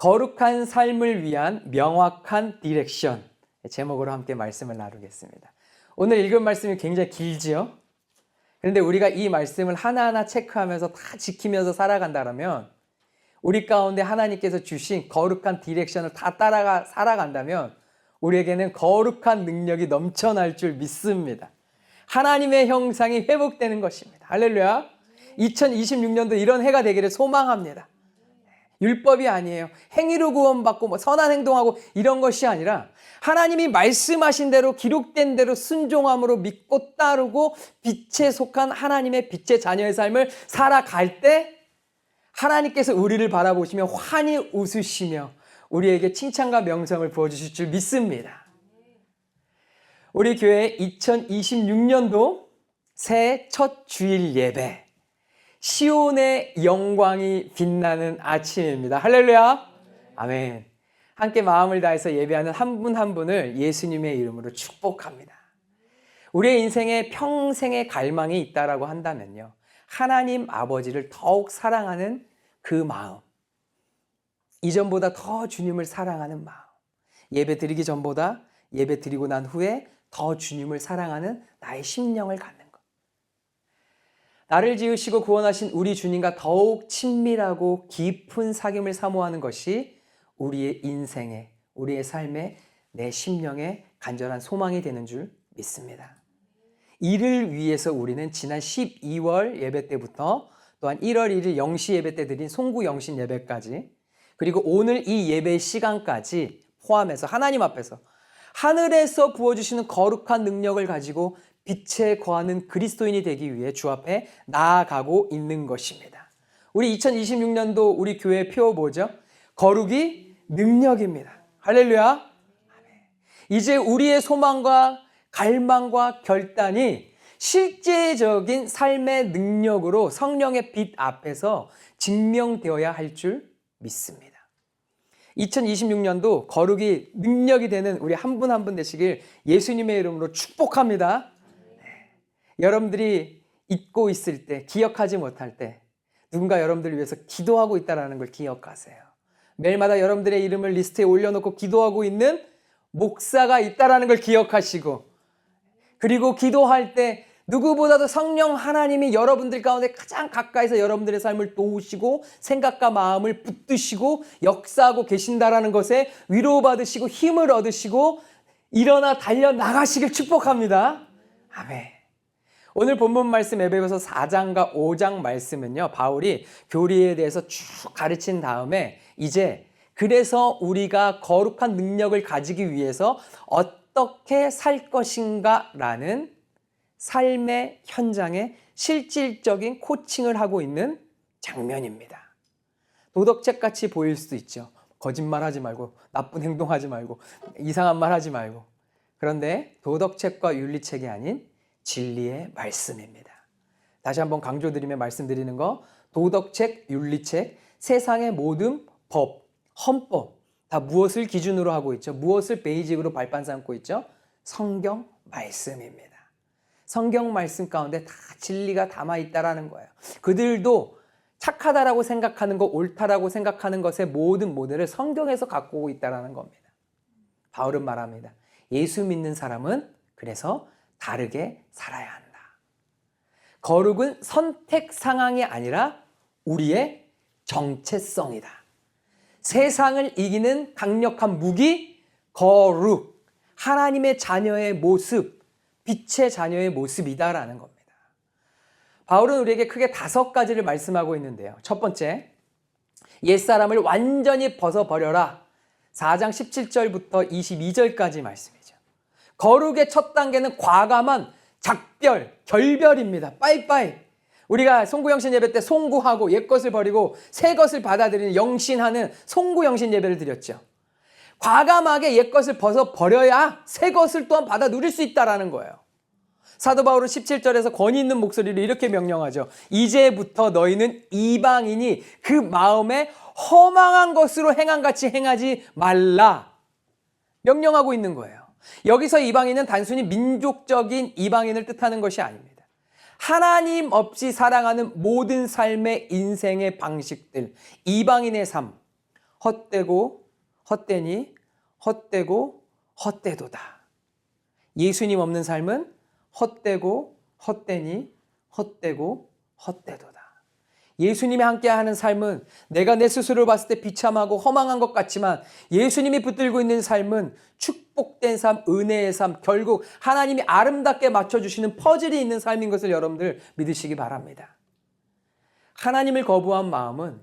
거룩한 삶을 위한 명확한 디렉션, 제목으로 함께 말씀을 나누겠습니다. 오늘 읽은 말씀이 굉장히 길지요? 그런데 우리가 이 말씀을 하나하나 체크하면서 다 지키면서 살아간다면, 우리 가운데 하나님께서 주신 거룩한 디렉션을 다 따라가 살아간다면 우리에게는 거룩한 능력이 넘쳐날 줄 믿습니다. 하나님의 형상이 회복되는 것입니다. 할렐루야. 2026년도 이런 해가 되기를 소망합니다. 율법이 아니에요. 행위로 구원받고 선한 행동하고 이런 것이 아니라 하나님이 말씀하신 대로 기록된 대로 순종함으로 믿고 따르고 빛에 속한 하나님의 빛의 자녀의 삶을 살아갈 때 하나님께서 우리를 바라보시며 환히 웃으시며 우리에게 칭찬과 명성을 부어주실 줄 믿습니다. 우리 교회 2026년도 새해 첫 주일 예배, 시온의 영광이 빛나는 아침입니다. 할렐루야. 아멘. 함께 마음을 다해서 예배하는 한 분 한 분을 예수님의 이름으로 축복합니다. 우리의 인생에 평생의 갈망이 있다라고 한다면요, 하나님 아버지를 더욱 사랑하는 그 마음, 이전보다 더 주님을 사랑하는 마음, 예배 드리기 전보다 예배 드리고 난 후에 더 주님을 사랑하는 나의 심령을 갖는 것. 나를 지으시고 구원하신 우리 주님과 더욱 친밀하고 깊은 사귐을 사모하는 것이 우리의 인생에, 우리의 삶에, 내 심령에 간절한 소망이 되는 줄 믿습니다. 이를 위해서 우리는 지난 12월 예배 때부터 또한 1월 1일 영시 예배 때 드린 송구 영신 예배까지, 그리고 오늘 이 예배 시간까지 포함해서 하나님 앞에서 하늘에서 부어주시는 거룩한 능력을 가지고 빛에 거하는 그리스도인이 되기 위해 주 앞에 나아가고 있는 것입니다. 우리 2026년도 우리 교회의 표 뭐죠? 거룩이 능력입니다. 할렐루야. 이제 우리의 소망과 갈망과 결단이 실제적인 삶의 능력으로 성령의 빛 앞에서 증명되어야 할 줄 믿습니다. 2026년도 거룩이 능력이 되는 우리 한 분 한 분 되시길 예수님의 이름으로 축복합니다. 여러분들이 잊고 있을 때, 기억하지 못할 때 누군가 여러분들을 위해서 기도하고 있다는 걸 기억하세요. 매일마다 여러분들의 이름을 리스트에 올려놓고 기도하고 있는 목사가 있다는 걸 기억하시고, 그리고 기도할 때 누구보다도 성령 하나님이 여러분들 가운데 가장 가까이서 여러분들의 삶을 도우시고 생각과 마음을 붙드시고 역사하고 계신다라는 것에 위로받으시고 힘을 얻으시고 일어나 달려나가시길 축복합니다. 아멘. 오늘 본문 말씀 에베소서 4장과 5장 말씀은요, 바울이 교리에 대해서 쭉 가르친 다음에 이제 그래서 우리가 거룩한 능력을 가지기 위해서 어떻게 살 것인가 라는 삶의 현장에 실질적인 코칭을 하고 있는 장면입니다. 도덕책같이 보일 수도 있죠. 거짓말하지 말고, 나쁜 행동하지 말고, 이상한 말 하지 말고. 그런데 도덕책과 윤리책이 아닌 진리의 말씀입니다. 다시 한번 강조드리며 말씀드리는 거, 도덕책, 윤리책, 세상의 모든 법, 헌법 다 무엇을 기준으로 하고 있죠? 무엇을 베이직으로 발판 삼고 있죠? 성경 말씀입니다. 성경 말씀 가운데 다 진리가 담아있다라는 거예요. 그들도 착하다라고 생각하는 것, 옳다라고 생각하는 것의 모든 모델을 성경에서 갖고 오고 있다라는 겁니다. 바울은 말합니다. 예수 믿는 사람은 그래서 다르게 살아야 한다. 거룩은 선택 상황이 아니라 우리의 정체성이다. 세상을 이기는 강력한 무기, 거룩, 하나님의 자녀의 모습, 빛의 자녀의 모습이다라는 겁니다. 바울은 우리에게 크게 5가지를 말씀하고 있는데요. 첫 번째, 옛사람을 완전히 벗어버려라. 4장 17절부터 22절까지 말씀이죠. 거룩의 첫 단계는 과감한 작별, 결별입니다. 빠이빠이. 우리가 송구영신 예배 때 송구하고 옛것을 버리고 새것을 받아들이는 영신하는 송구영신 예배를 드렸죠. 과감하게 옛것을 벗어버려야 새것을 또한 받아 누릴 수 있다는 거예요. 사도 바울은 17절에서 권위 있는 목소리로 이렇게 명령하죠. 이제부터 너희는 이방인이 그 마음에 허망한 것으로 행함같이 행하지 말라. 명령하고 있는 거예요. 여기서 이방인은 단순히 민족적인 이방인을 뜻하는 것이 아닙니다. 하나님 없이 살아가는 모든 삶의 인생의 방식들, 이방인의 삶, 헛되고 헛되니 헛되고 헛되도다. 예수님 없는 삶은 헛되고 헛되니 헛되고 헛되도다. 예수님이 함께하는 삶은 내가 내 스스로를 봤을 때 비참하고 허망한 것 같지만 예수님이 붙들고 있는 삶은 축복된 삶, 은혜의 삶, 결국 하나님이 아름답게 맞춰주시는 퍼즐이 있는 삶인 것을 여러분들 믿으시기 바랍니다. 하나님을 거부한 마음은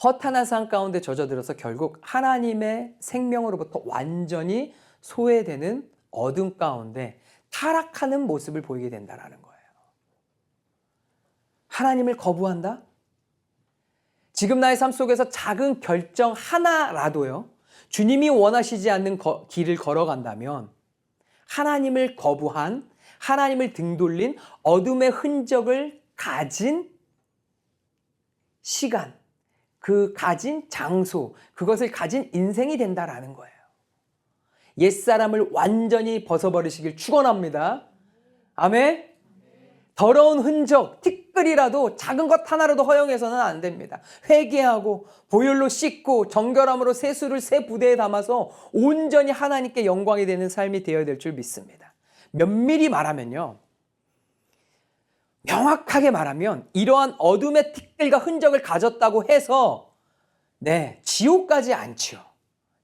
허탄한 삶 가운데 젖어들어서 결국 하나님의 생명으로부터 완전히 소외되는 어둠 가운데 타락하는 모습을 보이게 된다는 거예요. 하나님을 거부한다? 지금 나의 삶 속에서 작은 결정 하나라도요, 주님이 원하시지 않는 길을 걸어간다면 하나님을 거부한, 하나님을 등돌린 어둠의 흔적을 가진 시간, 그 가진 장소, 그것을 가진 인생이 된다라는 거예요. 옛사람을 완전히 벗어버리시길 축원합니다. 아멘. 더러운 흔적, 티끌이라도 작은 것 하나라도 허용해서는 안 됩니다. 회개하고 보혈로 씻고 정결함으로 세수를 새 부대에 담아서 온전히 하나님께 영광이 되는 삶이 되어야 될 줄 믿습니다. 면밀히 말하면요, 명확하게 말하면 이러한 어둠의 티끌과 흔적을 가졌다고 해서 지옥 가지 않죠.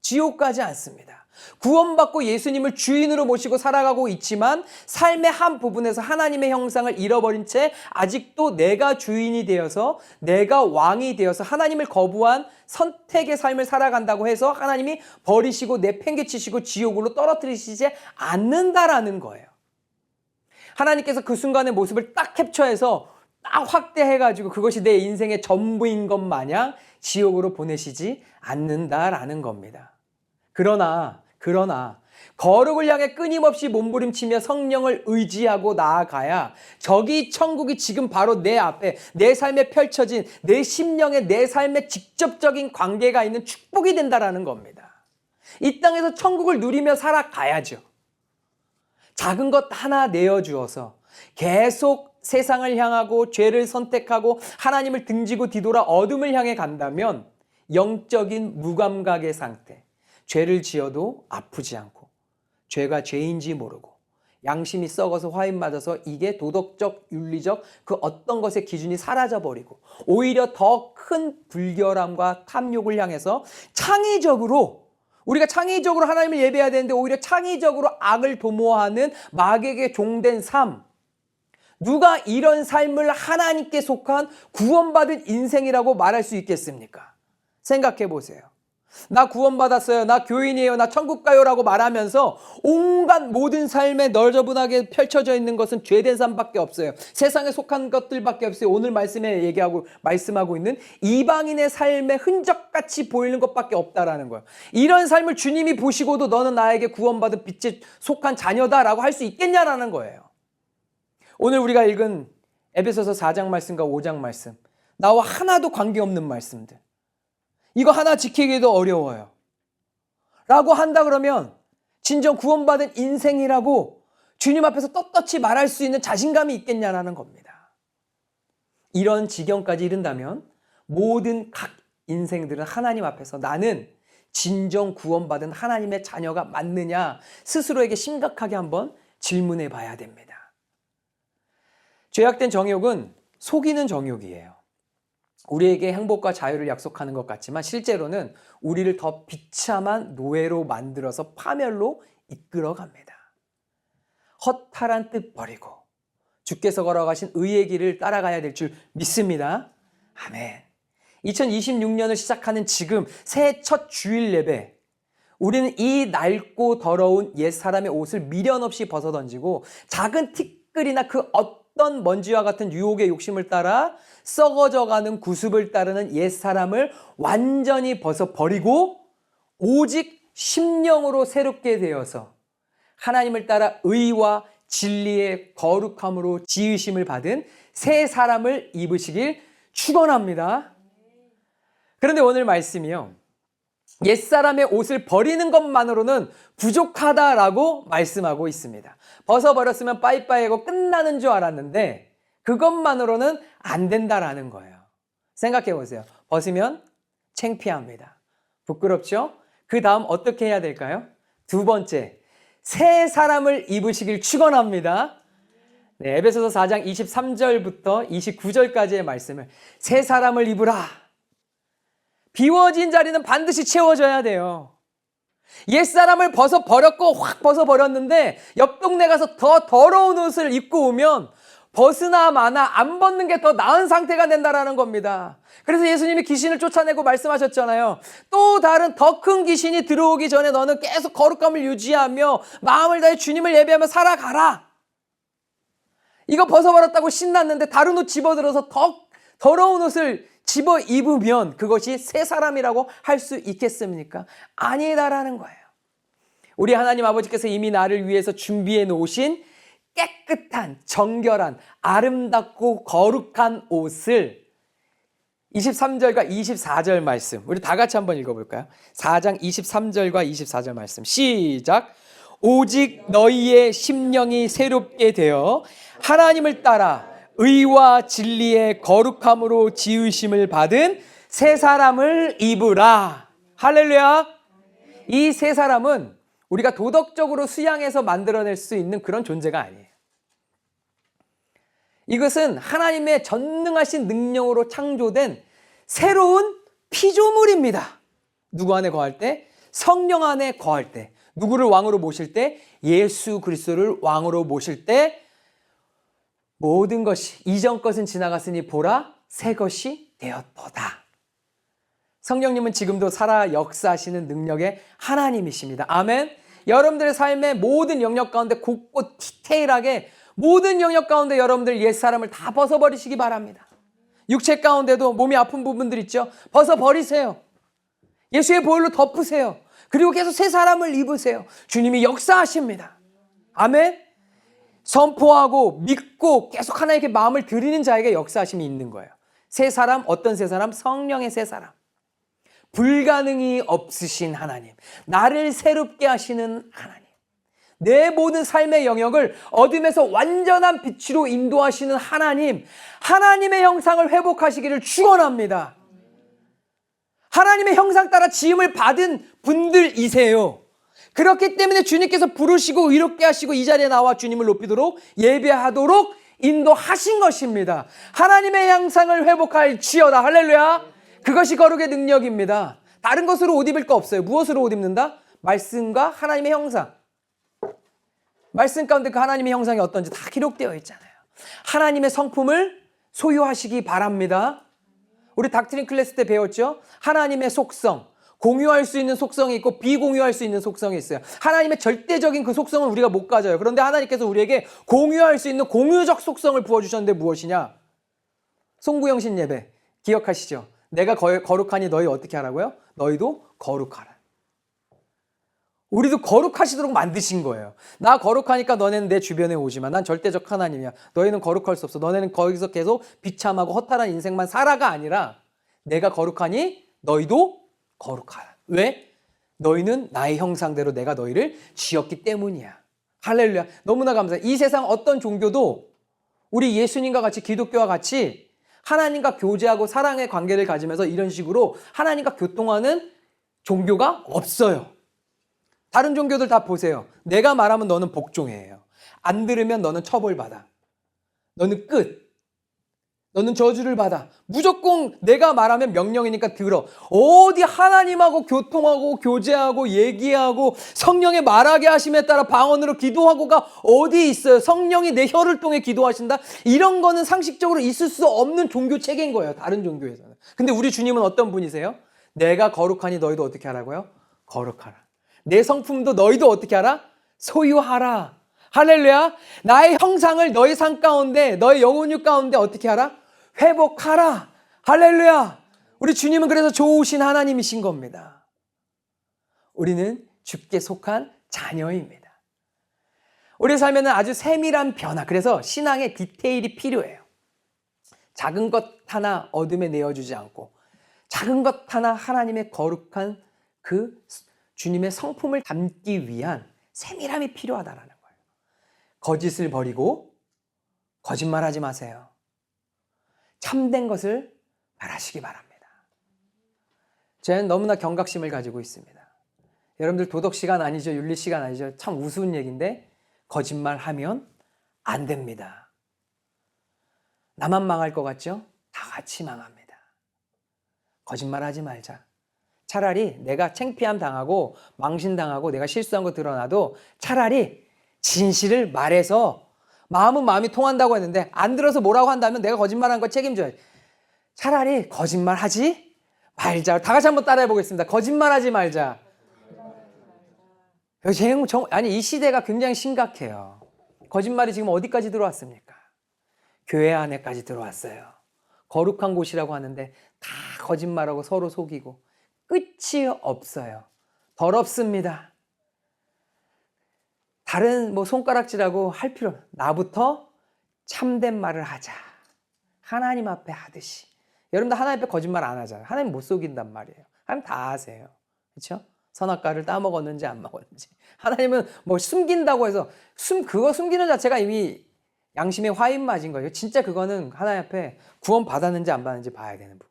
지옥 가지 않습니다. 구원받고 예수님을 주인으로 모시고 살아가고 있지만 삶의 한 부분에서 하나님의 형상을 잃어버린 채 아직도 내가 주인이 되어서 내가 왕이 되어서 하나님을 거부한 선택의 삶을 살아간다고 해서 하나님이 버리시고 내팽개치시고 지옥으로 떨어뜨리시지 않는다라는 거예요. 하나님께서 그 순간의 모습을 딱 캡처해서 딱 확대해가지고 그것이 내 인생의 전부인 것 마냥 지옥으로 보내시지 않는다라는 겁니다. 그러나 거룩을 향해 끊임없이 몸부림치며 성령을 의지하고 나아가야 저기 천국이 지금 바로 내 앞에 내 삶에 펼쳐진 내 심령의 내 삶에 직접적인 관계가 있는 축복이 된다라는 겁니다. 이 땅에서 천국을 누리며 살아가야죠. 작은 것 하나 내어주어서 계속 세상을 향하고 죄를 선택하고 하나님을 등지고 뒤돌아 어둠을 향해 간다면 영적인 무감각의 상태, 죄를 지어도 아프지 않고 죄가 죄인지 모르고 양심이 썩어서 화인 맞아서 이게 도덕적, 윤리적 그 어떤 것의 기준이 사라져버리고 오히려 더 큰 불결함과 탐욕을 향해서 우리가 창의적으로 하나님을 예배해야 되는데 오히려 창의적으로 악을 도모하는 마귀에게 종된 삶, 누가 이런 삶을 하나님께 속한 구원받은 인생이라고 말할 수 있겠습니까? 생각해 보세요. 나 구원받았어요. 나 교인이에요. 나 천국 가요라고 말하면서 온갖 모든 삶에 널저분하게 펼쳐져 있는 것은 죄된 삶밖에 없어요. 세상에 속한 것들밖에 없어요. 오늘 말씀하고 있는 이방인의 삶의 흔적같이 보이는 것밖에 없다라는 거예요. 이런 삶을 주님이 보시고도 너는 나에게 구원받은 빛에 속한 자녀다라고 할 수 있겠냐라는 거예요. 오늘 우리가 읽은 에베소서 4장 말씀과 5장 말씀, 나와 하나도 관계없는 말씀들, 이거 하나 지키기도 어려워요 라고 한다 그러면 진정 구원받은 인생이라고 주님 앞에서 떳떳이 말할 수 있는 자신감이 있겠냐라는 겁니다. 이런 지경까지 이른다면 모든 각 인생들은 하나님 앞에서 나는 진정 구원받은 하나님의 자녀가 맞느냐 스스로에게 심각하게 한번 질문해 봐야 됩니다. 죄악된 정욕은 속이는 정욕이에요. 우리에게 행복과 자유를 약속하는 것 같지만 실제로는 우리를 더 비참한 노예로 만들어서 파멸로 이끌어갑니다. 허탈한 뜻 버리고 주께서 걸어가신 의의 길을 따라가야 될 줄 믿습니다. 아멘. 2026년을 시작하는 지금 새해 첫 주일 예배, 우리는 이 낡고 더러운 옛사람의 옷을 미련 없이 벗어던지고 작은 티끌이나 그 어떤 먼지와 같은 유혹의 욕심을 따라 썩어져가는 구습을 따르는 옛사람을 완전히 벗어버리고 오직 심령으로 새롭게 되어서 하나님을 따라 의와 진리의 거룩함으로 지으심을 받은 새 사람을 입으시길 축원합니다. 그런데 오늘 말씀이요, 옛사람의 옷을 버리는 것만으로는 부족하다라고 말씀하고 있습니다. 벗어버렸으면 빠이빠이하고 끝나는 줄 알았는데 그것만으로는 안 된다라는 거예요. 생각해 보세요. 벗으면 창피합니다. 부끄럽죠? 그 다음 어떻게 해야 될까요? 두 번째, 새 사람을 입으시길 축원합니다. 네, 에베소서 4장 23절부터 29절까지의 말씀을 새 사람을 입으라. 비워진 자리는 반드시 채워져야 돼요. 옛사람을 벗어버렸고 확 벗어버렸는데 옆 동네 가서 더 더러운 옷을 입고 오면 벗으나 마나 안 벗는 게 더 나은 상태가 된다라는 겁니다. 그래서 예수님이 귀신을 쫓아내고 말씀하셨잖아요. 또 다른 더 큰 귀신이 들어오기 전에 너는 계속 거룩함을 유지하며 마음을 다해 주님을 예배하며 살아가라. 이거 벗어버렸다고 신났는데 다른 옷 집어들어서 더 더러운 옷을 집어 입으면 그것이 새 사람이라고 할 수 있겠습니까? 아니다라는 거예요. 우리 하나님 아버지께서 이미 나를 위해서 준비해 놓으신 깨끗한, 정결한, 아름답고 거룩한 옷을 23절과 24절 말씀, 우리 다 같이 한번 읽어볼까요? 4장 23절과 24절 말씀 시작. 오직 너희의 심령이 새롭게 되어 하나님을 따라 의와 진리의 거룩함으로 지으심을 받은 새 사람을 입으라. 할렐루야. 이 새 사람은 우리가 도덕적으로 수양해서 만들어낼 수 있는 그런 존재가 아니에요. 이것은 하나님의 전능하신 능력으로 창조된 새로운 피조물입니다. 누구 안에 거할 때? 성령 안에 거할 때. 누구를 왕으로 모실 때? 예수 그리스도를 왕으로 모실 때 모든 것이 이전 것은 지나갔으니 보라 새 것이 되었도다. 성령님은 지금도 살아 역사하시는 능력의 하나님이십니다. 아멘. 여러분들의 삶의 모든 영역 가운데 곳곳 디테일하게 모든 영역 가운데 여러분들 옛사람을 다 벗어버리시기 바랍니다. 육체 가운데도 몸이 아픈 부분들 있죠. 벗어버리세요. 예수의 보혈로 덮으세요. 그리고 계속 새 사람을 입으세요. 주님이 역사하십니다. 아멘. 선포하고 믿고 계속 하나님께 마음을 드리는 자에게 역사하심이 있는 거예요. 새 사람, 어떤 새 사람? 성령의 새 사람. 불가능이 없으신 하나님. 나를 새롭게 하시는 하나님. 내 모든 삶의 영역을 어둠에서 완전한 빛으로 인도하시는 하나님. 하나님의 형상을 회복하시기를 축원합니다. 하나님의 형상 따라 지음을 받은 분들이세요. 그렇기 때문에 주님께서 부르시고 의롭게 하시고 이 자리에 나와 주님을 높이도록 예배하도록 인도하신 것입니다. 하나님의 형상을 회복할 지어다. 할렐루야. 그것이 거룩의 능력입니다. 다른 것으로 옷 입을 거 없어요. 무엇으로 옷 입는다? 말씀과 하나님의 형상. 말씀 가운데 그 하나님의 형상이 어떤지 다 기록되어 있잖아요. 하나님의 성품을 소유하시기 바랍니다. 우리 닥트린 클래스 때 배웠죠? 하나님의 속성. 공유할 수 있는 속성이 있고 비공유할 수 있는 속성이 있어요. 하나님의 절대적인 그 속성은 우리가 못 가져요. 그런데 하나님께서 우리에게 공유할 수 있는 공유적 속성을 부어주셨는데 무엇이냐? 송구영신 예배 기억하시죠? 내가 거룩하니 너희 어떻게 하라고요? 너희도 거룩하라. 우리도 거룩하시도록 만드신 거예요. 나 거룩하니까 너네는 내 주변에 오지만 난 절대적 하나님이야. 너희는 거룩할 수 없어. 너네는 거기서 계속 비참하고 허탈한 인생만 살아가 아니라 내가 거룩하니 너희도 거룩하라. 왜? 너희는 나의 형상대로 내가 너희를 지었기 때문이야. 할렐루야. 너무나 감사해. 이 세상 어떤 종교도 우리 예수님과 같이 기독교와 같이 하나님과 교제하고 사랑의 관계를 가지면서 이런 식으로 하나님과 교통하는 종교가 없어요. 다른 종교들 다 보세요. 내가 말하면 너는 복종이에요. 안 들으면 너는 처벌받아. 너는 끝. 너는 저주를 받아. 무조건 내가 말하면 명령이니까 들어. 어디 하나님하고 교통하고 교제하고 얘기하고 성령의 말하게 하심에 따라 방언으로 기도하고가 어디 있어요? 성령이 내 혀를 통해 기도하신다? 이런 거는 상식적으로 있을 수 없는 종교 체계인 거예요. 다른 종교에서는. 근데 우리 주님은 어떤 분이세요? 내가 거룩하니 너희도 어떻게 하라고요? 거룩하라. 내 성품도 너희도 어떻게 하라? 소유하라. 할렐루야. 나의 형상을 너의 삶 가운데 너의 영혼육 가운데 어떻게 하라? 회복하라. 할렐루야. 우리 주님은 그래서 좋으신 하나님이신 겁니다. 우리는 주께 속한 자녀입니다. 우리 삶에는 아주 세밀한 변화, 그래서 신앙의 디테일이 필요해요. 작은 것 하나 어둠에 내어주지 않고 작은 것 하나 하나님의 거룩한 그 주님의 성품을 담기 위한 세밀함이 필요하다라는 거예요. 거짓을 버리고 거짓말하지 마세요. 참된 것을 말하시기 바랍니다. 저는 너무나 경각심을 가지고 있습니다. 여러분들 도덕 시간 아니죠? 윤리 시간 아니죠? 참 우스운 얘기인데 거짓말하면 안 됩니다. 나만 망할 것 같죠? 다 같이 망합니다. 거짓말하지 말자. 차라리 내가 창피함 당하고 망신당하고 내가 실수한 거 드러나도 차라리 진실을 말해서 마음은 마음이 통한다고 했는데 안 들어서 뭐라고 한다면 내가 거짓말한 거 책임져야지. 차라리 거짓말하지 말자. 다 같이 한번 따라해 보겠습니다. 거짓말하지 말자. 아니 이 시대가 굉장히 심각해요. 거짓말이 지금 어디까지 들어왔습니까? 교회 안에까지 들어왔어요. 거룩한 곳이라고 하는데 다 거짓말하고 서로 속이고 끝이 없어요. 더럽습니다. 다른 손가락질하고 할 필요 없어요. 나부터 참된 말을 하자. 하나님 앞에 하듯이. 여러분들 하나님 앞에 거짓말 안 하잖아요. 하나님 못 속인단 말이에요. 하나님 다 아세요. 그렇죠? 선악과를 따먹었는지 안 먹었는지. 하나님은 숨긴다고 해서 그거 숨기는 자체가 이미 양심의 화인 맞은 거예요. 진짜 그거는 하나님 앞에 구원 받았는지 안 받았는지 봐야 되는 부분.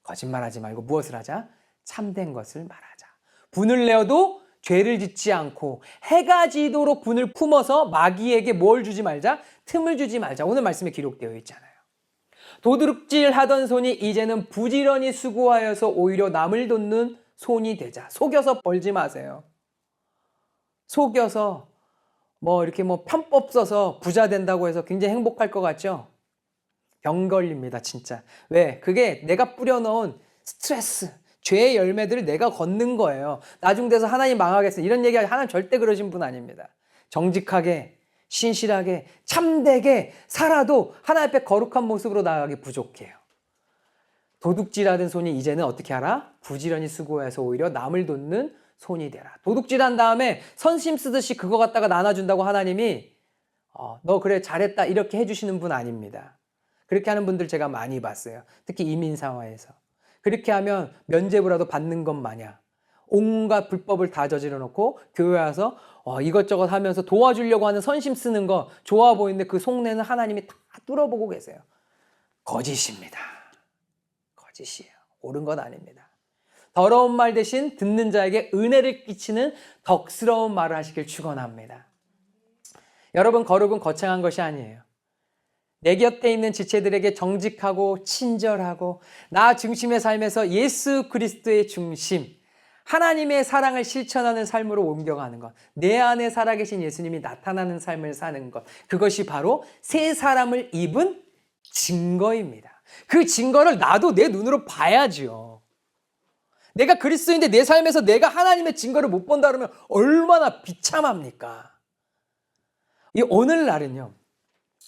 거짓말하지 말고 무엇을 하자? 참된 것을 말하자. 분을 내어도 죄를 짓지 않고 해가 지도록 분을 품어서 마귀에게 뭘 주지 말자? 틈을 주지 말자. 오늘 말씀에 기록되어 있잖아요. 도둑질 하던 손이 이제는 부지런히 수고하여서 오히려 남을 돕는 손이 되자. 속여서 벌지 마세요. 속여서 이렇게 편법 써서 부자 된다고 해서 굉장히 행복할 것 같죠? 병 걸립니다, 진짜. 왜? 그게 내가 뿌려놓은 스트레스, 죄의 열매들을 내가 걷는 거예요. 나중 돼서 하나님 망하겠어. 이런 얘기 하나님 절대 그러신 분 아닙니다. 정직하게, 신실하게, 참되게 살아도 하나님 앞에 거룩한 모습으로 나아가기 부족해요. 도둑질하던 손이 이제는 어떻게 하라? 부지런히 수고해서 오히려 남을 돕는 손이 되라. 도둑질한 다음에 선심 쓰듯이 그거 갖다가 나눠준다고 하나님이 너 그래 잘했다 이렇게 해주시는 분 아닙니다. 그렇게 하는 분들 제가 많이 봤어요. 특히 이민사회에서. 그렇게 하면 면죄부라도 받는 것 마냥 온갖 불법을 다 저질러 놓고 교회 와서 이것저것 하면서 도와주려고 하는 선심 쓰는 거 좋아 보이는데 그 속내는 하나님이 다 뚫어보고 계세요. 거짓입니다. 거짓이에요. 옳은 건 아닙니다. 더러운 말 대신 듣는 자에게 은혜를 끼치는 덕스러운 말을 하시길 축원합니다. 여러분, 거룩은 거창한 것이 아니에요. 내 곁에 있는 지체들에게 정직하고 친절하고 나 중심의 삶에서 예수 그리스도의 중심, 하나님의 사랑을 실천하는 삶으로 옮겨가는 것, 내 안에 살아계신 예수님이 나타나는 삶을 사는 것, 그것이 바로 새 사람을 입은 증거입니다. 그 증거를 나도 내 눈으로 봐야지요. 내가 그리스도인데 내 삶에서 내가 하나님의 증거를 못 본다 그러면 얼마나 비참합니까? 이 오늘날은요,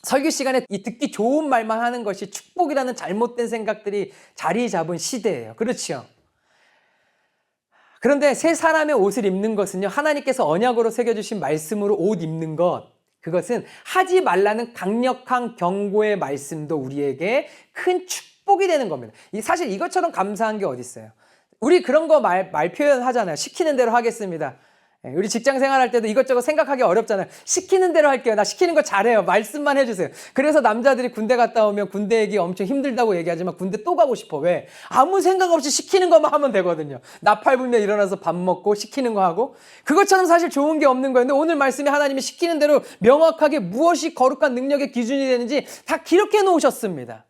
설교 시간에 이 듣기 좋은 말만 하는 것이 축복이라는 잘못된 생각들이 자리 잡은 시대예요. 그렇죠? 그런데 새 사람의 옷을 입는 것은요, 하나님께서 언약으로 새겨주신 말씀으로 옷 입는 것, 그것은 하지 말라는 강력한 경고의 말씀도 우리에게 큰 축복이 되는 겁니다. 사실 이것처럼 감사한 게 어디 있어요? 우리 그런 거 말 표현하잖아요. 시키는 대로 하겠습니다. 우리 직장 생활할 때도 이것저것 생각하기 어렵잖아요. 시키는 대로 할게요. 나 시키는 거 잘해요. 말씀만 해주세요. 그래서 남자들이 군대 갔다 오면 군대 얘기 엄청 힘들다고 얘기하지만 군대 또 가고 싶어. 왜? 아무 생각 없이 시키는 것만 하면 되거든요. 나팔 불면 일어나서 밥 먹고 시키는 거 하고. 그것처럼 사실 좋은 게 없는 거예요. 근데 오늘 말씀에 하나님이 시키는 대로 명확하게 무엇이 거룩한 능력의 기준이 되는지 다 기록해 놓으셨습니다.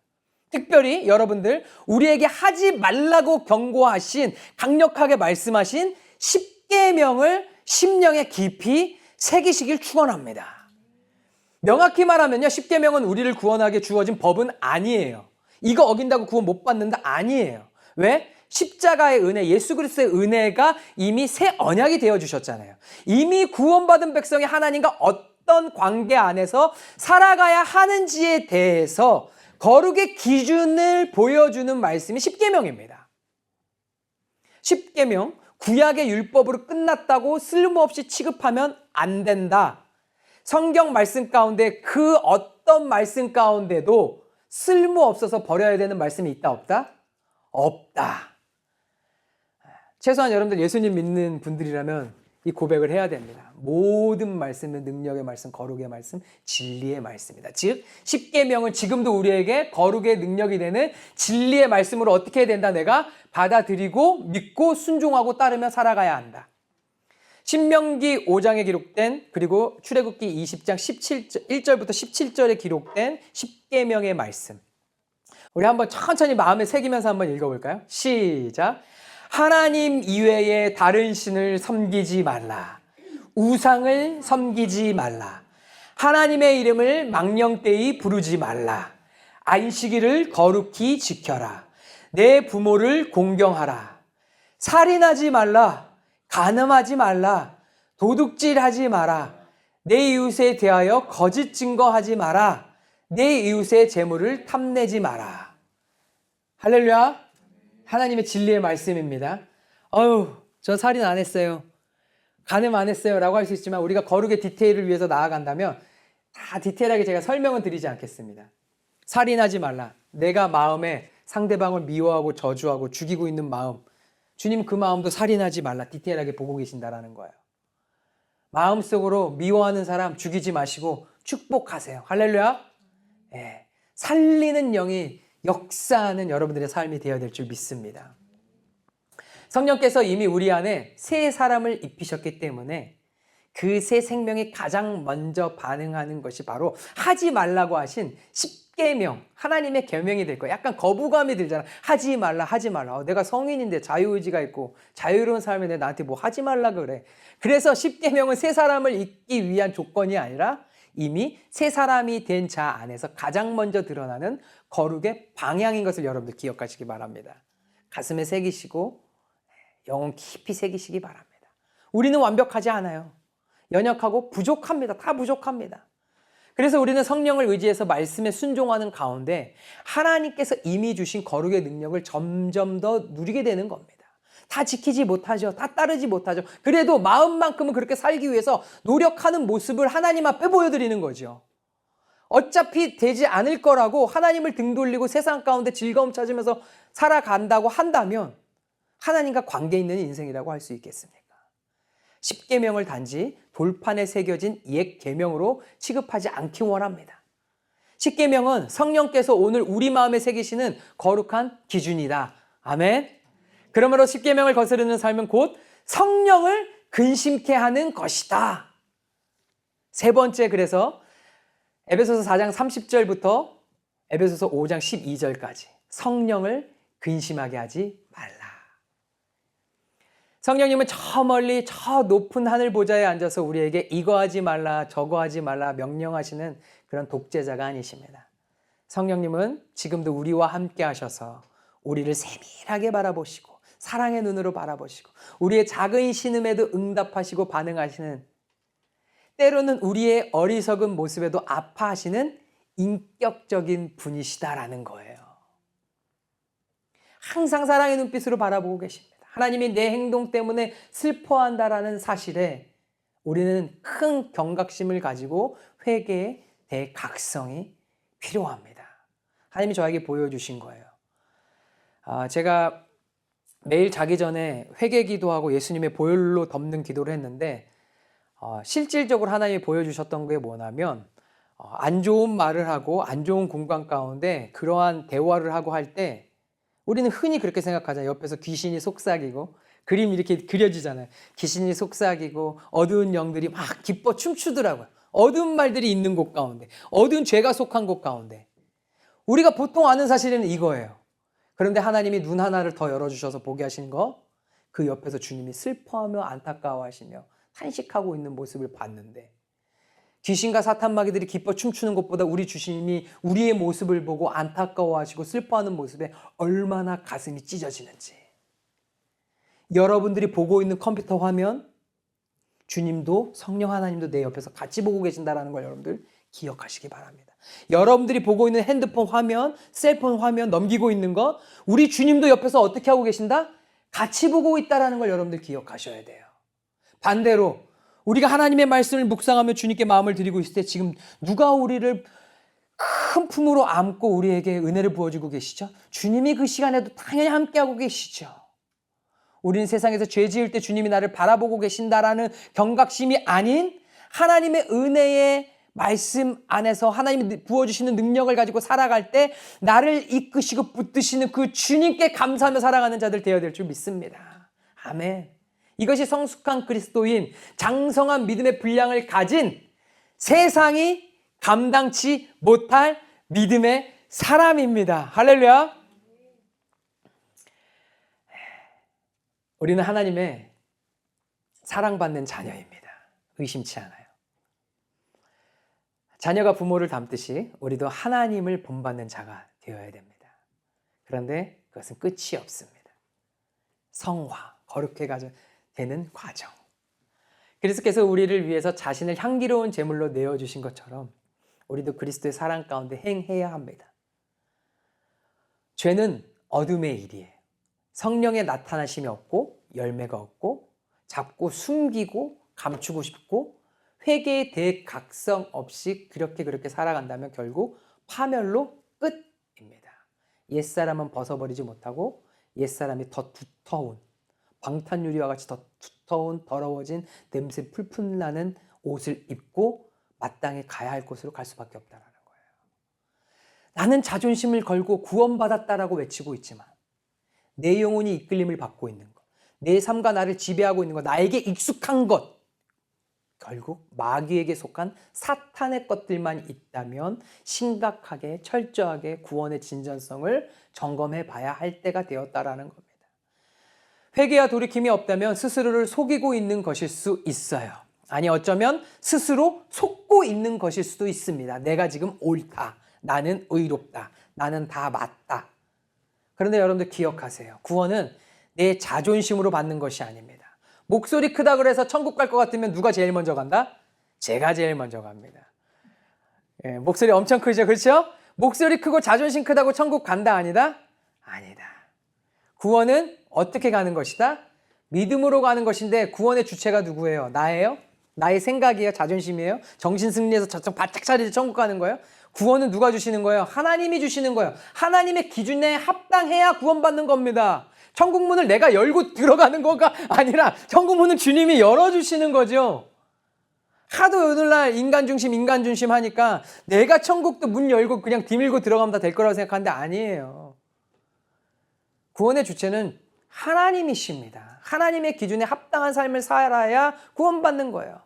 특별히 여러분들, 우리에게 하지 말라고 경고하신, 강력하게 말씀하신 10계명을 심령에 깊이 새기시길 축원합니다. 명확히 말하면요, 10계명은 우리를 구원하게 주어진 법은 아니에요. 이거 어긴다고 구원 못 받는다? 아니에요. 왜? 십자가의 은혜, 예수 그리스도의 은혜가 이미 새 언약이 되어주셨잖아요. 이미 구원받은 백성이 하나님과 어떤 관계 안에서 살아가야 하는지에 대해서 거룩의 기준을 보여주는 말씀이 10계명입니다. 10계명, 구약의 율법으로 끝났다고 쓸모없이 취급하면 안 된다. 성경 말씀 가운데 그 어떤 말씀 가운데도 쓸모없어서 버려야 되는 말씀이 있다 없다? 없다. 최소한 여러분들 예수님 믿는 분들이라면 이 고백을 해야 됩니다. 모든 말씀은 능력의 말씀, 거룩의 말씀, 진리의 말씀이다. 즉 십계명은 지금도 우리에게 거룩의 능력이 되는 진리의 말씀으로 어떻게 해야 된다? 내가 받아들이고 믿고 순종하고 따르며 살아가야 한다. 신명기 5장에 기록된 그리고 출애굽기 20장 1절부터 17절에 기록된 십계명의 말씀. 우리 한번 천천히 마음에 새기면서 한번 읽어볼까요? 시작. 하나님 이외에 다른 신을 섬기지 말라. 우상을 섬기지 말라. 하나님의 이름을 망령되이 부르지 말라. 안식일을 거룩히 지켜라. 내 부모를 공경하라. 살인하지 말라. 간음하지 말라. 도둑질하지 마라. 내 이웃에 대하여 거짓 증거하지 마라. 내 이웃의 재물을 탐내지 마라. 할렐루야. 하나님의 진리의 말씀입니다. 저 살인 안 했어요. 간음 안 했어요. 라고 할 수 있지만 우리가 거룩의 디테일을 위해서 나아간다면 다 디테일하게 제가 설명은 드리지 않겠습니다. 살인하지 말라. 내가 마음에 상대방을 미워하고 저주하고 죽이고 있는 마음. 주님 그 마음도 살인하지 말라. 디테일하게 보고 계신다라는 거예요. 마음속으로 미워하는 사람 죽이지 마시고 축복하세요. 할렐루야. 예. 살리는 영이 역사하는 여러분들의 삶이 되어야 될 줄 믿습니다. 성령께서 이미 우리 안에 새 사람을 입히셨기 때문에 그 새 생명이 가장 먼저 반응하는 것이 바로 하지 말라고 하신 십계명, 하나님의 계명이 될 거예요. 약간 거부감이 들잖아. 하지 말라, 하지 말라. 내가 성인인데 자유의지가 있고 자유로운 삶인데 나한테 뭐 하지 말라 그래. 그래서 십계명은 새 사람을 입기 위한 조건이 아니라 이미 새 사람이 된 자 안에서 가장 먼저 드러나는 거룩의 방향인 것을 여러분들 기억하시기 바랍니다. 가슴에 새기시고 영혼 깊이 새기시기 바랍니다. 우리는 완벽하지 않아요. 연약하고 부족합니다. 다 부족합니다. 그래서 우리는 성령을 의지해서 말씀에 순종하는 가운데 하나님께서 이미 주신 거룩의 능력을 점점 더 누리게 되는 겁니다. 다 지키지 못하죠. 다 따르지 못하죠. 그래도 마음만큼은 그렇게 살기 위해서 노력하는 모습을 하나님 앞에 보여드리는 거죠. 어차피 되지 않을 거라고 하나님을 등 돌리고 세상 가운데 즐거움 찾으면서 살아간다고 한다면 하나님과 관계 있는 인생이라고 할 수 있겠습니까? 십계명을 단지 돌판에 새겨진 옛 계명으로 취급하지 않기 원합니다. 십계명은 성령께서 오늘 우리 마음에 새기시는 거룩한 기준이다. 아멘. 그러므로 십계명을 거스르는 삶은 곧 성령을 근심케 하는 것이다. 세 번째, 그래서 에베소서 4장 30절부터 에베소서 5장 12절까지 성령을 근심하게 하지 말라. 성령님은 저 멀리 저 높은 하늘 보좌에 앉아서 우리에게 이거 하지 말라 저거 하지 말라 명령하시는 그런 독재자가 아니십니다. 성령님은 지금도 우리와 함께 하셔서 우리를 세밀하게 바라보시고 사랑의 눈으로 바라보시고 우리의 작은 신음에도 응답하시고 반응하시는, 때로는 우리의 어리석은 모습에도 아파하시는 인격적인 분이시다라는 거예요. 항상 사랑의 눈빛으로 바라보고 계십니다. 하나님이 내 행동 때문에 슬퍼한다라는 사실에 우리는 큰 경각심을 가지고 회개의 대각성이 필요합니다. 하나님이 저에게 보여주신 거예요. 제가 매일 자기 전에 회개 기도하고 예수님의 보혈로 덮는 기도를 했는데 실질적으로 하나님이 보여주셨던 게 뭐냐면 안 좋은 말을 하고 안 좋은 공간 가운데 그러한 대화를 하고 할 때 우리는 흔히 그렇게 생각하잖아요. 옆에서 귀신이 속삭이고 그림 이렇게 그려지잖아요. 귀신이 속삭이고 어두운 영들이 막 기뻐 춤추더라고요. 어두운 말들이 있는 곳 가운데, 어두운 죄가 속한 곳 가운데. 우리가 보통 아는 사실은 이거예요. 그런데 하나님이 눈 하나를 더 열어주셔서 보게 하신 거, 그 옆에서 주님이 슬퍼하며 안타까워하시며 탄식하고 있는 모습을 봤는데, 귀신과 사탄 마귀들이 기뻐 춤추는 것보다 우리 주님이 우리의 모습을 보고 안타까워하시고 슬퍼하는 모습에 얼마나 가슴이 찢어지는지. 여러분들이 보고 있는 컴퓨터 화면, 주님도 성령 하나님도 내 옆에서 같이 보고 계신다는 걸 여러분들 기억하시기 바랍니다. 여러분들이 보고 있는 핸드폰 화면, 셀폰 화면 넘기고 있는 것, 우리 주님도 옆에서 어떻게 하고 계신다? 같이 보고 있다는 걸 여러분들 기억하셔야 돼요. 반대로 우리가 하나님의 말씀을 묵상하며 주님께 마음을 드리고 있을 때 지금 누가 우리를 큰 품으로 안고 우리에게 은혜를 부어주고 계시죠? 주님이 그 시간에도 당연히 함께하고 계시죠. 우리는 세상에서 죄 지을 때 주님이 나를 바라보고 계신다라는 경각심이 아닌 하나님의 은혜의 말씀 안에서 하나님이 부어주시는 능력을 가지고 살아갈 때 나를 이끄시고 붙드시는 그 주님께 감사하며 살아가는 자들 되어야 될 줄 믿습니다. 아멘. 이것이 성숙한 그리스도인, 장성한 믿음의 분량을 가진 세상이 감당치 못할 믿음의 사람입니다. 할렐루야. 우리는 하나님의 사랑받는 자녀입니다. 의심치 않아요. 자녀가 부모를 닮듯이 우리도 하나님을 본받는 자가 되어야 됩니다. 그런데 그것은 끝이 없습니다. 성화, 거룩해 되는 과정. 그리스도께서 우리를 위해서 자신을 향기로운 제물로 내어주신 것처럼 우리도 그리스도의 사랑 가운데 행해야 합니다. 죄는 어둠의 일이에요. 성령의 나타나심이 없고 열매가 없고 잡고 숨기고 감추고 싶고 회개의 대각성 없이 그렇게 살아간다면 결국 파멸로 끝입니다. 옛사람은 벗어버리지 못하고 옛사람이 더 두터운 방탄유리와 같이 더 두터운 더러워진 냄새 풀풀 나는 옷을 입고 마땅히 가야 할 곳으로 갈 수밖에 없다는 거예요. 나는 자존심을 걸고 구원받았다라고 외치고 있지만 내 영혼이 이끌림을 받고 있는 것, 내 삶과 나를 지배하고 있는 것, 나에게 익숙한 것, 결국 마귀에게 속한 사탄의 것들만 있다면 심각하게 철저하게 구원의 진전성을 점검해 봐야 할 때가 되었다라는 겁니다. 회개와 돌이킴이 없다면 스스로를 속이고 있는 것일 수 있어요. 아니 어쩌면 스스로 속고 있는 것일 수도 있습니다. 내가 지금 옳다. 나는 의롭다. 나는 다 맞다. 그런데 여러분들 기억하세요. 구원은 내 자존심으로 받는 것이 아닙니다. 목소리 크다 그래서 천국 갈 것 같으면 누가 제일 먼저 간다? 제가 제일 먼저 갑니다. 예, 목소리 엄청 크죠? 그렇죠? 목소리 크고 자존심 크다고 천국 간다 아니다? 아니다. 구원은 어떻게 가는 것이다? 믿음으로 가는 것인데 구원의 주체가 누구예요? 나예요? 나의 생각이에요? 자존심이에요? 정신 승리해서 저쪽 바짝 차리지 천국 가는 거예요? 구원은 누가 주시는 거예요? 하나님이 주시는 거예요. 하나님의 기준에 합당해야 구원받는 겁니다. 천국 문을 내가 열고 들어가는 거가 아니라 천국 문은 주님이 열어주시는 거죠. 하도 오늘날 인간 중심 하니까 내가 천국도 문 열고 그냥 디밀고 들어가면 다 될 거라고 생각하는데 아니에요. 구원의 주체는 하나님이십니다. 하나님의 기준에 합당한 삶을 살아야 구원받는 거예요.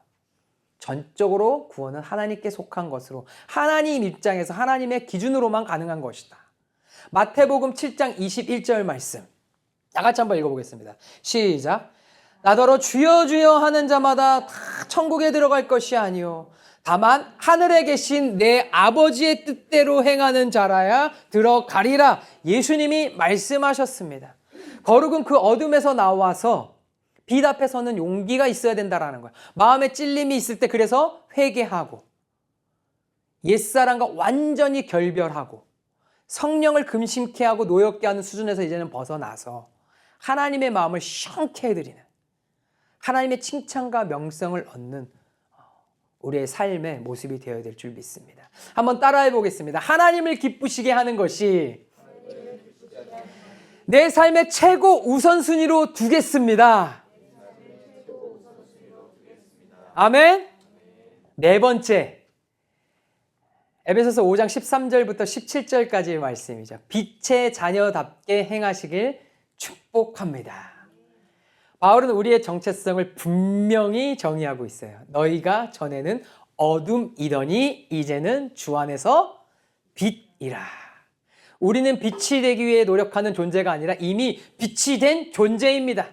전적으로 구원은 하나님께 속한 것으로 하나님 입장에서 하나님의 기준으로만 가능한 것이다. 마태복음 7장 21절 말씀 다 같이 한번 읽어보겠습니다. 시작. 나더러 주여 주여 하는 자마다 다 천국에 들어갈 것이 아니요 다만 하늘에 계신 내 아버지의 뜻대로 행하는 자라야 들어가리라. 예수님이 말씀하셨습니다. 거룩은 그 어둠에서 나와서 빛 앞에 서는 용기가 있어야 된다는 거예요. 마음에 찔림이 있을 때 그래서 회개하고 옛사람과 완전히 결별하고 성령을 금심케 하고 노엽게 하는 수준에서 이제는 벗어나서 하나님의 마음을 시원케 해드리는 하나님의 칭찬과 명성을 얻는 우리의 삶의 모습이 되어야 될 줄 믿습니다. 한번 따라해 보겠습니다. 하나님을 기쁘시게 하는 것이 내 삶의 최고 우선순위로 두겠습니다. 아멘. 네 번째, 에베소서 5장 13절부터 17절까지의 말씀이죠. 빛의 자녀답게 행하시길 축복합니다. 바울은 우리의 정체성을 분명히 정의하고 있어요. 너희가 전에는 어둠이더니 이제는 주 안에서 빛이라. 우리는 빛이 되기 위해 노력하는 존재가 아니라 이미 빛이 된 존재입니다.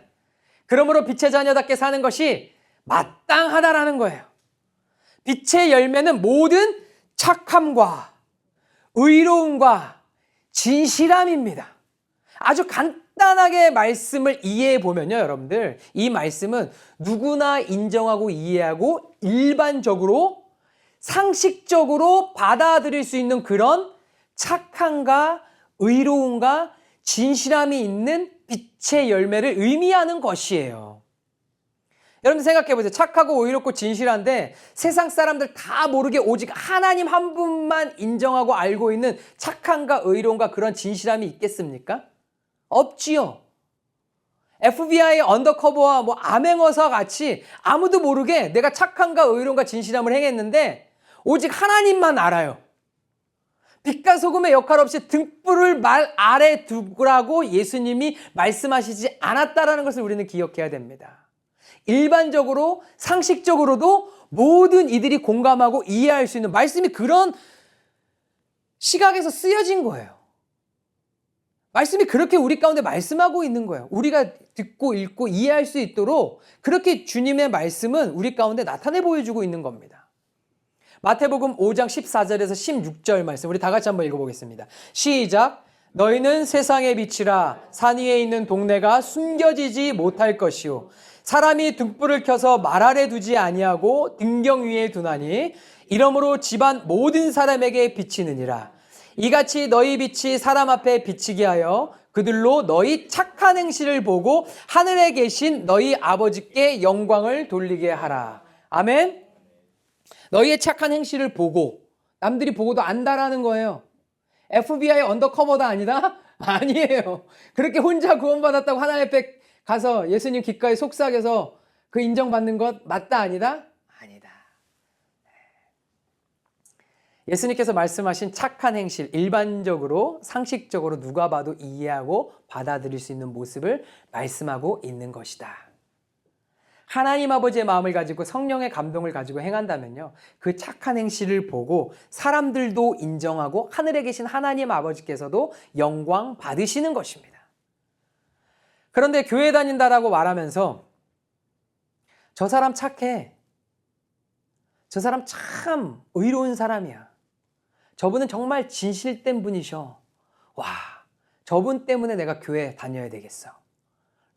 그러므로 빛의 자녀답게 사는 것이 마땅하다라는 거예요. 빛의 열매는 모든 착함과 의로움과 진실함입니다. 아주 간단하게 말씀을 이해해 보면요, 여러분들. 이 말씀은 누구나 인정하고 이해하고 일반적으로 상식적으로 받아들일 수 있는 그런 착함과 의로움과 진실함이 있는 빛의 열매를 의미하는 것이에요. 여러분 생각해 보세요. 착하고 의롭고 진실한데 세상 사람들 다 모르게 오직 하나님 한 분만 인정하고 알고 있는 착함과 의로움과 그런 진실함이 있겠습니까? 없지요. FBI 언더커버와 뭐 암행어사 같이 아무도 모르게 내가 착함과 의로움과 진실함을 행했는데 오직 하나님만 알아요. 빛과 소금의 역할 없이 등불을 말 아래 두라고 예수님이 말씀하시지 않았다라는 것을 우리는 기억해야 됩니다. 일반적으로 상식적으로도 모든 이들이 공감하고 이해할 수 있는 말씀이 그런 시각에서 쓰여진 거예요. 말씀이 그렇게 우리 가운데 말씀하고 있는 거예요. 우리가 듣고 읽고 이해할 수 있도록 그렇게 주님의 말씀은 우리 가운데 나타내 보여주고 있는 겁니다. 마태복음 5장 14절에서 16절 말씀 우리 다 같이 한번 읽어보겠습니다. 시작. 너희는 세상의 빛이라. 산 위에 있는 동네가 숨겨지지 못할 것이요 사람이 등불을 켜서 말 아래 두지 아니하고 등경 위에 두나니 이러므로 집안 모든 사람에게 비치느니라. 이같이 너희 빛이 사람 앞에 비치게 하여 그들로 너희 착한 행실을 보고 하늘에 계신 너희 아버지께 영광을 돌리게 하라. 아멘. 너희의 착한 행실을 보고 남들이 보고도 안다라는 거예요. FBI 언더커버다 아니다? 아니에요. 그렇게 혼자 구원받았다고 하나님 앞에 가서 예수님 귓가에 속삭여서 그 인정받는 것 맞다 아니다? 아니다. 예수님께서 말씀하신 착한 행실, 일반적으로 상식적으로 누가 봐도 이해하고 받아들일 수 있는 모습을 말씀하고 있는 것이다. 하나님 아버지의 마음을 가지고 성령의 감동을 가지고 행한다면요, 그 착한 행실을 보고 사람들도 인정하고 하늘에 계신 하나님 아버지께서도 영광 받으시는 것입니다. 그런데 교회 다닌다라고 말하면서 저 사람 착해, 저 사람 참 의로운 사람이야, 저분은 정말 진실된 분이셔, 와, 저분 때문에 내가 교회 다녀야 되겠어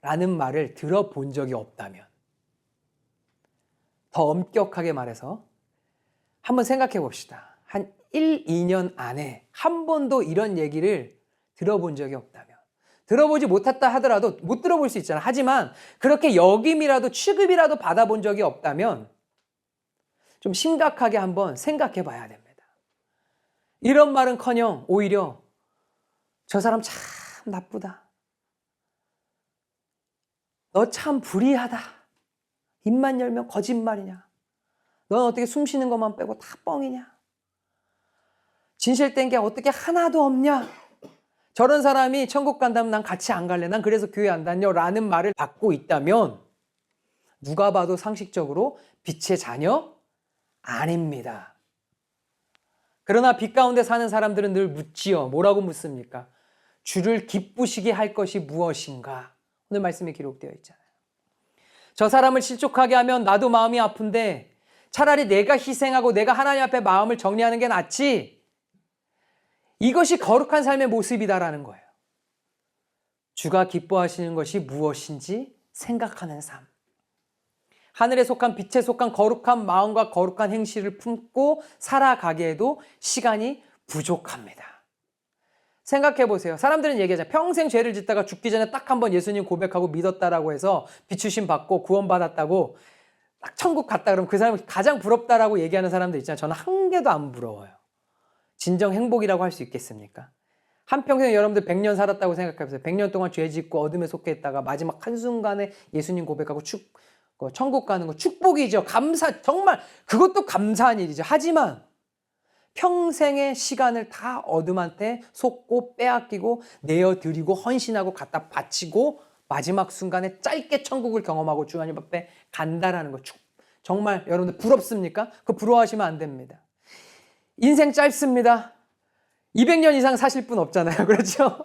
라는 말을 들어본 적이 없다면, 더 엄격하게 말해서 한번 생각해 봅시다. 한 1, 2년 안에 한 번도 이런 얘기를 들어본 적이 없다면, 들어보지 못했다 하더라도 못 들어볼 수 있잖아. 하지만 그렇게 역임이라도 취급이라도 받아본 적이 없다면 좀 심각하게 한번 생각해 봐야 됩니다. 이런 말은커녕 오히려 저 사람 참 나쁘다, 너 참 불의하다, 입만 열면 거짓말이냐, 넌 어떻게 숨 쉬는 것만 빼고 다 뻥이냐, 진실된 게 어떻게 하나도 없냐, 저런 사람이 천국 간다면 난 같이 안 갈래, 난 그래서 교회 안 다녀 라는 말을 받고 있다면 누가 봐도 상식적으로 빛의 자녀 아닙니다. 그러나 빛 가운데 사는 사람들은 늘 묻지요. 뭐라고 묻습니까? 주를 기쁘시게 할 것이 무엇인가? 오늘 말씀에 기록되어 있잖아요. 저 사람을 실족하게 하면 나도 마음이 아픈데 차라리 내가 희생하고 내가 하나님 앞에 마음을 정리하는 게 낫지. 이것이 거룩한 삶의 모습이다라는 거예요. 주가 기뻐하시는 것이 무엇인지 생각하는 삶. 하늘에 속한 빛에 속한 거룩한 마음과 거룩한 행실을 품고 살아가기에도 시간이 부족합니다. 생각해 보세요. 사람들은 얘기하잖아요. 평생 죄를 짓다가 죽기 전에 딱 한 번 예수님 고백하고 믿었다라고 해서 비추심 받고 구원받았다고 딱 천국 갔다 그러면 그 사람이 가장 부럽다라고 얘기하는 사람들 있잖아요. 저는 한 개도 안 부러워요. 진정 행복이라고 할 수 있겠습니까? 한평생 여러분들 100년 살았다고 생각해보세요. 100년 동안 죄 짓고 어둠에 속해 있다가 마지막 한순간에 예수님 고백하고 천국 가는 거 축복이죠. 정말 그것도 감사한 일이죠. 하지만 평생의 시간을 다 어둠한테 속고 빼앗기고 내어드리고 헌신하고 갖다 바치고 마지막 순간에 짧게 천국을 경험하고 주님 앞에 간다라는 거 정말 여러분들 부럽습니까? 그거 부러워하시면 안 됩니다. 인생 짧습니다. 200년 이상 사실 분 없잖아요. 그렇죠?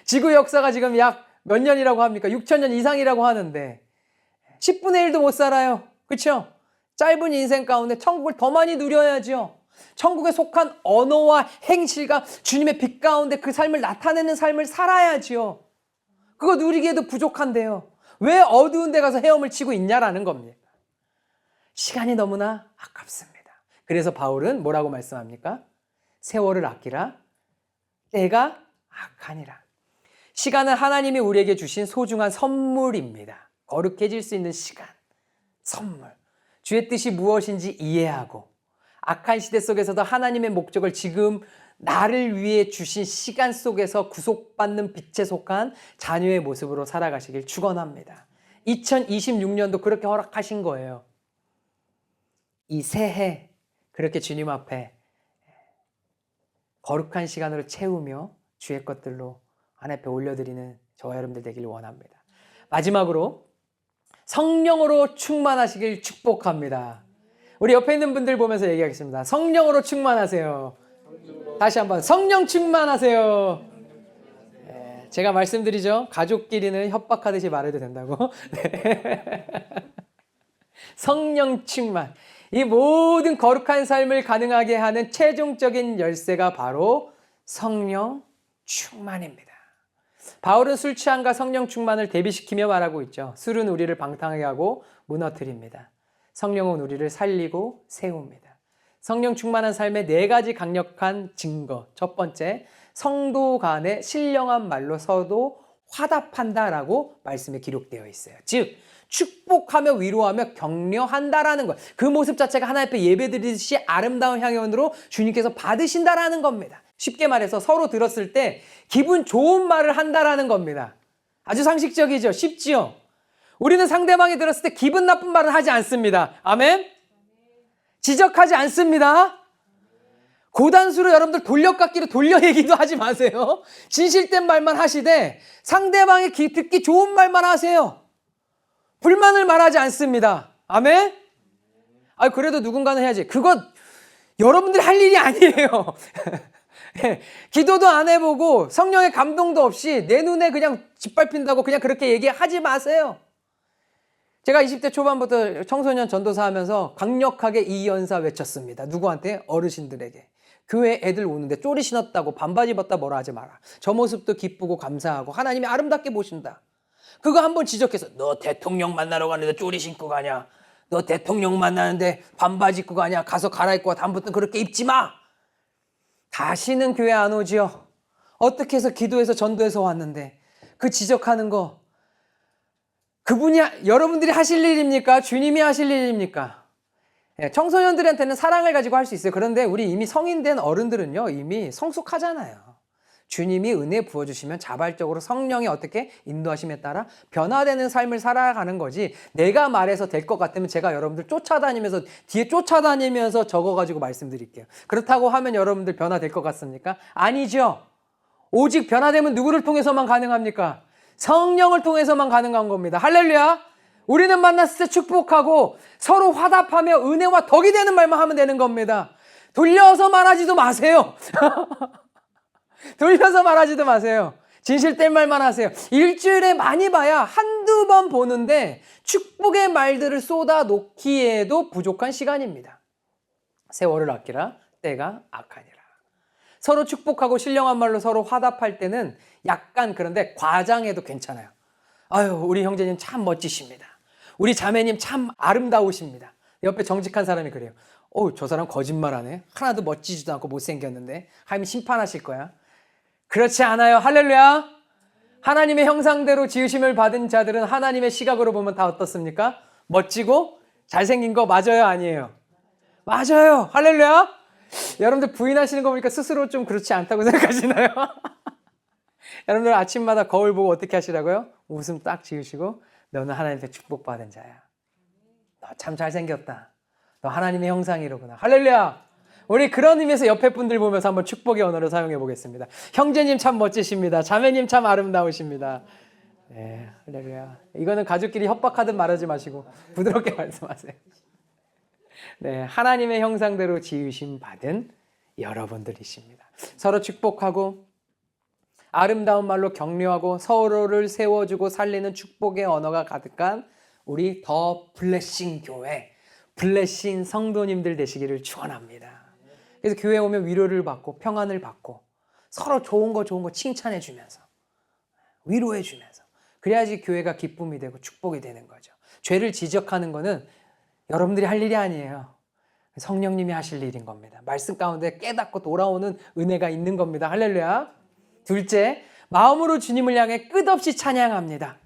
지구 역사가 지금 약 몇 년이라고 합니까? 6,000년 이상이라고 하는데 10분의 1도 못 살아요. 그렇죠? 짧은 인생 가운데 천국을 더 많이 누려야죠. 천국에 속한 언어와 행실과 주님의 빛 가운데 그 삶을 나타내는 삶을 살아야지요. 그거 누리기에도 부족한데요. 왜 어두운 데 가서 헤엄을 치고 있냐라는 겁니다. 시간이 너무나 아깝습니다. 그래서 바울은 뭐라고 말씀합니까? 세월을 아끼라, 때가 악하니라. 시간은 하나님이 우리에게 주신 소중한 선물입니다. 거룩해질 수 있는 시간, 선물. 주의 뜻이 무엇인지 이해하고 악한 시대 속에서도 하나님의 목적을 지금 나를 위해 주신 시간 속에서 구속받는 빛에 속한 자녀의 모습으로 살아가시길 축원합니다. 2026년도 그렇게 허락하신 거예요. 이 새해 그렇게 주님 앞에 거룩한 시간으로 채우며 주의 것들로 하나님 앞에 올려드리는 저와 여러분들 되길 원합니다. 마지막으로 성령으로 충만하시길 축복합니다. 우리 옆에 있는 분들 보면서 얘기하겠습니다. 성령으로 충만하세요. 다시 한번 성령 충만하세요. 네, 제가 말씀드리죠. 가족끼리는 협박하듯이 말해도 된다고. 네. 성령 충만. 이 모든 거룩한 삶을 가능하게 하는 최종적인 열쇠가 바로 성령 충만입니다. 바울은 술 취함과 성령 충만을 대비시키며 말하고 있죠. 술은 우리를 방탕하게 하고 무너뜨립니다. 성령은 우리를 살리고 세웁니다. 성령 충만한 삶의 4가지 강력한 증거. 첫 번째, 성도 간에 신령한 말로 서로 화답한다라고 말씀에 기록되어 있어요. 즉 축복하며 위로하며 격려한다라는 것. 그 모습 자체가 하나님 앞에 예배드리듯이 아름다운 향연으로 주님께서 받으신다라는 겁니다. 쉽게 말해서 서로 들었을 때 기분 좋은 말을 한다라는 겁니다. 아주 상식적이죠. 쉽지요. 우리는 상대방이 들었을 때 기분 나쁜 말은 하지 않습니다. 아멘? 지적하지 않습니다. 고단수로 여러분들 돌려깎기로 돌려 얘기도 하지 마세요. 진실된 말만 하시되 상대방이 듣기 좋은 말만 하세요. 불만을 말하지 않습니다. 아멘? 그래도 누군가는 해야지. 그건 여러분들이 할 일이 아니에요. 기도도 안 해보고 성령의 감동도 없이 내 눈에 그냥 짓밟힌다고 그냥 그렇게 얘기하지 마세요. 제가 20대 초반부터 청소년 전도사 하면서 강력하게 이 연사 외쳤습니다. 누구한테? 어르신들에게. 교회 애들 오는데 쪼리 신었다고 반바지 입었다 뭐라 하지 마라. 저 모습도 기쁘고 감사하고 하나님이 아름답게 보신다. 그거 한번 지적해서 너 대통령 만나러 가는데 쪼리 신고 가냐? 너 대통령 만나는데 반바지 입고 가냐? 가서 갈아입고 와. 다음부터는 그렇게 입지 마. 다시는 교회 안 오지요. 어떻게 해서 기도해서 전도해서 왔는데 그 지적하는 거 그분이 여러분들이 하실 일입니까? 주님이 하실 일입니까? 청소년들한테는 사랑을 가지고 할 수 있어요. 그런데 우리 이미 성인 된 어른들은요 이미 성숙하잖아요. 주님이 은혜 부어주시면 자발적으로 성령이 어떻게 인도하심에 따라 변화되는 삶을 살아가는 거지. 내가 말해서 될 것 같으면 제가 여러분들 쫓아다니면서 뒤에 쫓아다니면서 적어가지고 말씀드릴게요. 그렇다고 하면 여러분들 변화될 것 같습니까? 아니죠. 오직 변화되면 누구를 통해서만 가능합니까? 성령을 통해서만 가능한 겁니다. 할렐루야. 우리는 만났을 때 축복하고 서로 화답하며 은혜와 덕이 되는 말만 하면 되는 겁니다. 돌려서 말하지도 마세요. 돌려서 말하지도 마세요. 진실된 말만 하세요. 일주일에 많이 봐야 한두 번 보는데 축복의 말들을 쏟아 놓기에도 부족한 시간입니다. 세월을 아끼라 때가 악하니라. 서로 축복하고 신령한 말로 서로 화답할 때는 약간 그런데 과장해도 괜찮아요. 아유, 우리 형제님 참 멋지십니다. 우리 자매님 참 아름다우십니다. 옆에 정직한 사람이 그래요. 저 사람 거짓말하네. 하나도 멋지지도 않고 못생겼는데 하나님 심판하실 거야. 그렇지 않아요. 할렐루야. 하나님의 형상대로 지으심을 받은 자들은 하나님의 시각으로 보면 다 어떻습니까? 멋지고 잘생긴 거 맞아요? 아니에요? 맞아요. 할렐루야. 여러분들 부인하시는 거 보니까 스스로 좀 그렇지 않다고 생각하시나요? 여러분들 아침마다 거울 보고 어떻게 하시라고요? 웃음 딱 지으시고 너는 하나님의 축복받은 자야. 너 참 잘생겼다. 너 하나님의 형상이로구나. 할렐루야. 우리 그런 의미에서 옆에 분들 보면서 한번 축복의 언어를 사용해 보겠습니다. 형제님 참 멋지십니다. 자매님 참 아름다우십니다. 네, 할렐루야. 이거는 가족끼리 협박하듯 말하지 마시고 부드럽게 말씀하세요. 네, 하나님의 형상대로 지으심 받은 여러분들이십니다. 서로 축복하고 아름다운 말로 격려하고 서로를 세워주고 살리는 축복의 언어가 가득한 우리 더 블레싱 교회, 블레싱 성도님들 되시기를 축원합니다. 그래서 교회 오면 위로를 받고 평안을 받고 서로 좋은 거 칭찬해 주면서 위로해 주면서 그래야지 교회가 기쁨이 되고 축복이 되는 거죠. 죄를 지적하는 거는 여러분들이 할 일이 아니에요. 성령님이 하실 일인 겁니다. 말씀 가운데 깨닫고 돌아오는 은혜가 있는 겁니다. 할렐루야. 둘째, 마음으로 주님을 향해 끝없이 찬양합니다.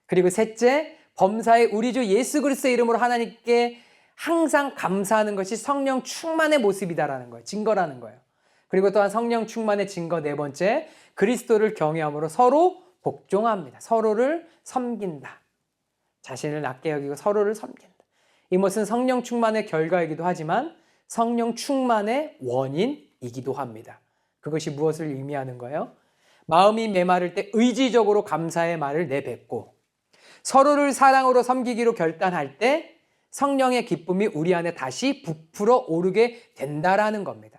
그리고 셋째, 범사의 우리 주 예수 그리스도의 이름으로 하나님께 항상 감사하는 것이 성령 충만의 모습이다라는 거예요. 증거라는 거예요. 그리고 또한 성령 충만의 증거 네 번째, 그리스도를 경외함으로 서로 복종합니다. 서로를 섬긴다. 자신을 낮게 여기고 서로를 섬긴다. 이것은 성령 충만의 결과이기도 하지만 성령 충만의 원인이기도 합니다. 그것이 무엇을 의미하는 거예요? 마음이 메마를 때 의지적으로 감사의 말을 내뱉고 서로를 사랑으로 섬기기로 결단할 때 성령의 기쁨이 우리 안에 다시 부풀어 오르게 된다라는 겁니다.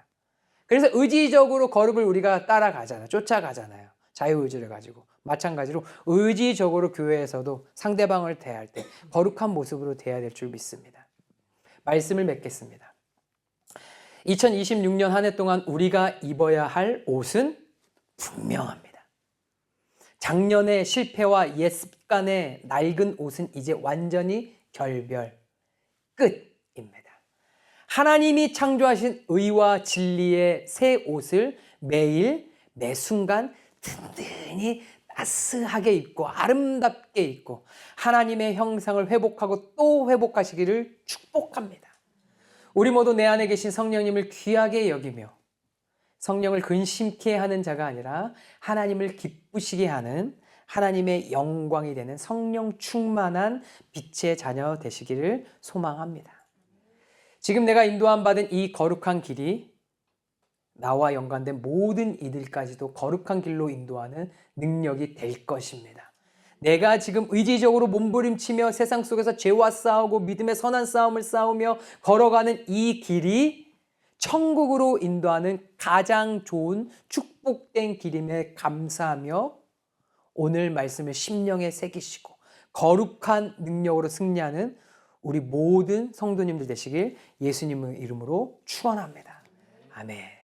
그래서 의지적으로 거룩을 우리가 따라가잖아요. 쫓아가잖아요. 자유의지를 가지고. 마찬가지로 의지적으로 교회에서도 상대방을 대할 때 거룩한 모습으로 대해야 될 줄 믿습니다. 말씀을 맺겠습니다. 2026년 한 해 동안 우리가 입어야 할 옷은 분명합니다. 작년의 실패와 옛 습관의 낡은 옷은 이제 완전히 결별, 끝입니다. 하나님이 창조하신 의와 진리의 새 옷을 매일, 매 순간 든든히 따스하게 입고 아름답게 입고 하나님의 형상을 회복하고 또 회복하시기를 축복합니다. 우리 모두 내 안에 계신 성령님을 귀하게 여기며 성령을 근심케 하는 자가 아니라 하나님을 기쁘시게 하는 하나님의 영광이 되는 성령 충만한 빛의 자녀 되시기를 소망합니다. 지금 내가 인도함 받은 이 거룩한 길이 나와 연관된 모든 이들까지도 거룩한 길로 인도하는 능력이 될 것입니다. 내가 지금 의지적으로 몸부림치며 세상 속에서 죄와 싸우고 믿음의 선한 싸움을 싸우며 걸어가는 이 길이 천국으로 인도하는 가장 좋은 축복된 길임에 감사하며 오늘 말씀을 심령에 새기시고 거룩한 능력으로 승리하는 우리 모든 성도님들 되시길 예수님의 이름으로 축원합니다. 아멘.